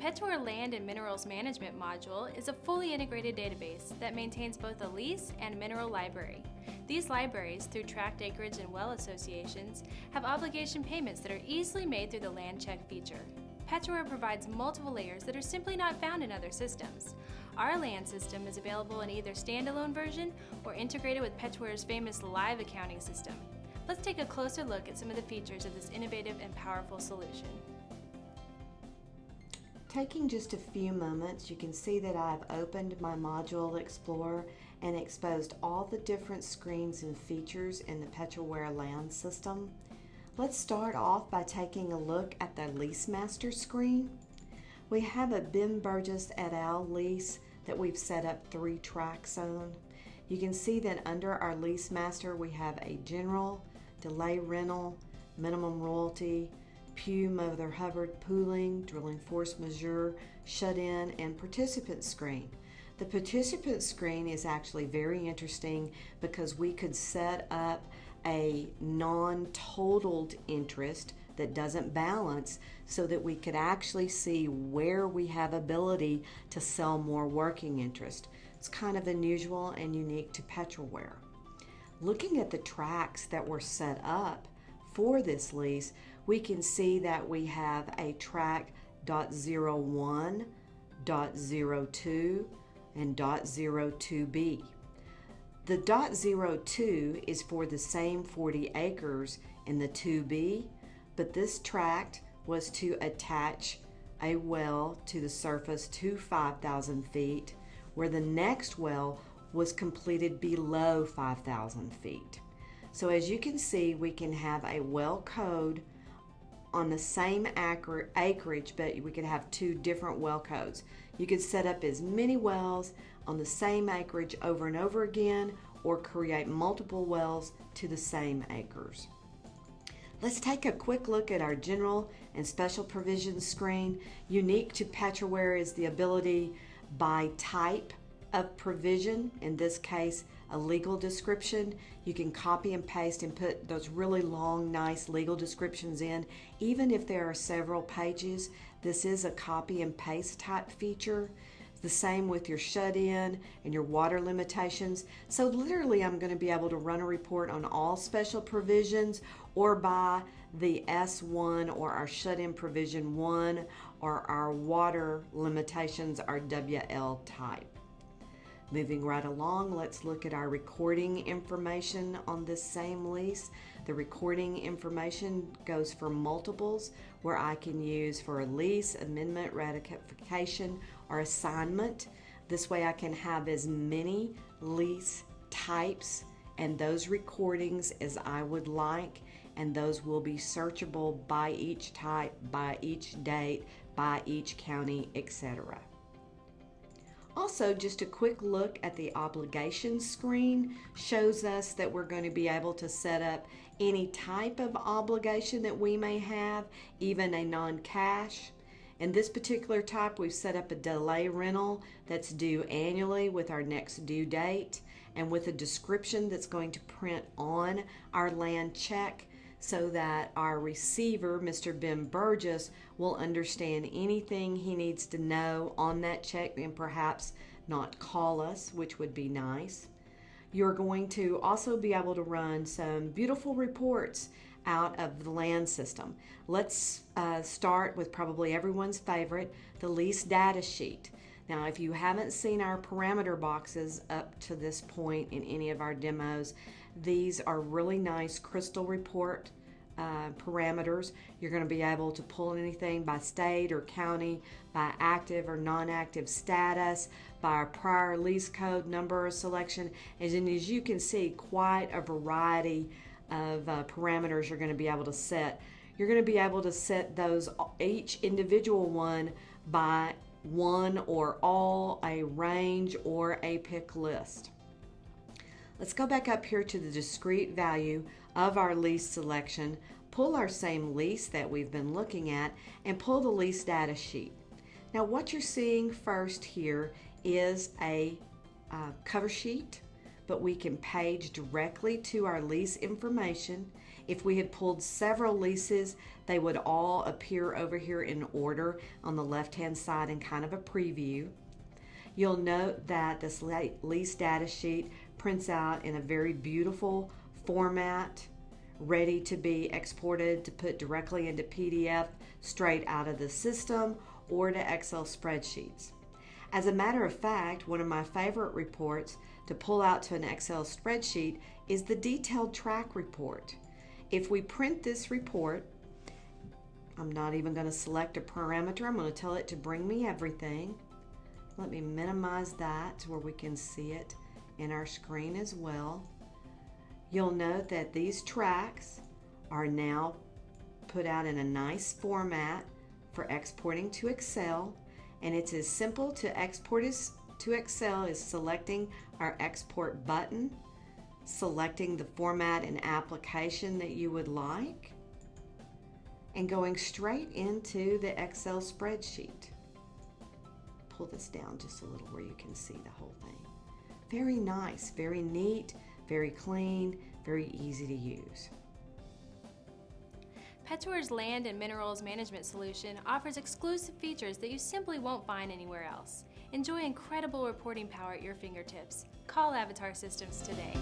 Petroware Land and Minerals Management module is a fully integrated database that maintains both a lease and mineral library. These libraries, through tract acreage and well associations, have obligation payments that are easily made through the land check feature. Petroware provides multiple layers that are simply not found in other systems. Our land system is available in either standalone version or integrated with Petroware's famous live accounting system. Let's take a closer look at some of the features of this innovative and powerful solution. Taking just a few moments, you can see that I've opened my Module Explorer and exposed all the different screens and features in the Petroware land system. Let's start off by taking a look at the Lease Master screen. We have a Ben Burgess et al. Lease that we've set up 3 tracks on. You can see that under our Lease Master we have a General, Delay Rental, Minimum Royalty, Pew Mother Hubbard Pooling, Drilling Force Majeure, Shut-in, and Participant screen. The Participant screen is actually very interesting because we could set up a non-totaled interest that doesn't balance so that we could actually see where we have ability to sell more working interest. It's kind of unusual and unique to Petroware. Looking at the tracks that were set up for this lease, we can see that we have a track .01, .02, and .02B. The .02 is for the same 40 acres in the 2B, but this tract was to attach a well to the surface to 5,000 feet, where the next well was completed below 5,000 feet. So as you can see, we can have a well code on the same acreage, but we could have 2 different well codes. You could set up as many wells on the same acreage over and over again, or create multiple wells to the same acres. Let's take a quick look at our general and special provisions screen. Unique to Petroware is the ability by type of provision, in this case a legal description. You can copy and paste and put those really long, nice legal descriptions in. Even if there are several pages, this is a copy and paste type feature. The same with your shut-in and your water limitations. So literally I'm going to be able to run a report on all special provisions, or by the S1 or our shut-in provision 1, or our water limitations, our WL type. Moving right along, let's look at our recording information on this same lease. The recording information goes for multiples, where I can use for a lease, amendment, ratification, or assignment. This way I can have as many lease types and those recordings as I would like, and those will be searchable by each type, by each date, by each county, etc. Also, just a quick look at the obligations screen shows us that we're going to be able to set up any type of obligation that we may have, even a non-cash. In this particular type, we've set up a delay rental that's due annually with our next due date, and with a description that's going to print on our land check, so that our receiver, Mr. Ben Burgess, will understand anything he needs to know on that check and perhaps not call us, which would be nice. You're going to also be able to run some beautiful reports out of the land system. Let's start with probably everyone's favorite, the lease data sheet. Now, if you haven't seen our parameter boxes up to this point in any of our demos, these are really nice crystal report parameters. You're going to be able to pull anything by state or county, by active or non-active status, by our prior lease code number selection, and as you can see, quite a variety of parameters you're going to be able to set. You're going to be able to set those, each individual one, by one or all, a range, or a pick list. Let's go back up here to the discrete value of our lease selection, pull our same lease that we've been looking at, and pull the lease data sheet. Now what you're seeing first here is a cover sheet but we can page directly to our lease information. If we had pulled several leases, they would all appear over here in order on the left-hand side in kind of a preview. You'll note that this lease data sheet prints out in a very beautiful format, ready to be exported to put directly into PDF straight out of the system or to Excel spreadsheets. As a matter of fact, one of my favorite reports to pull out to an Excel spreadsheet is the detailed track report. If we print this report, I'm not even going to select a parameter. I'm going to tell it to bring me everything. Let me minimize that to where we can see it in our screen as well. You'll note that these tracks are now put out in a nice format for exporting to Excel, and it's as simple to export to Excel as selecting our export button, selecting the format and application that you would like, and going straight into the Excel spreadsheet. Pull this down just a little where you can see the whole thing. Very nice, very neat, very clean, very easy to use. Petroware's Land and Minerals Management solution offers exclusive features that you simply won't find anywhere else. Enjoy incredible reporting power at your fingertips. Call Avatar Systems today.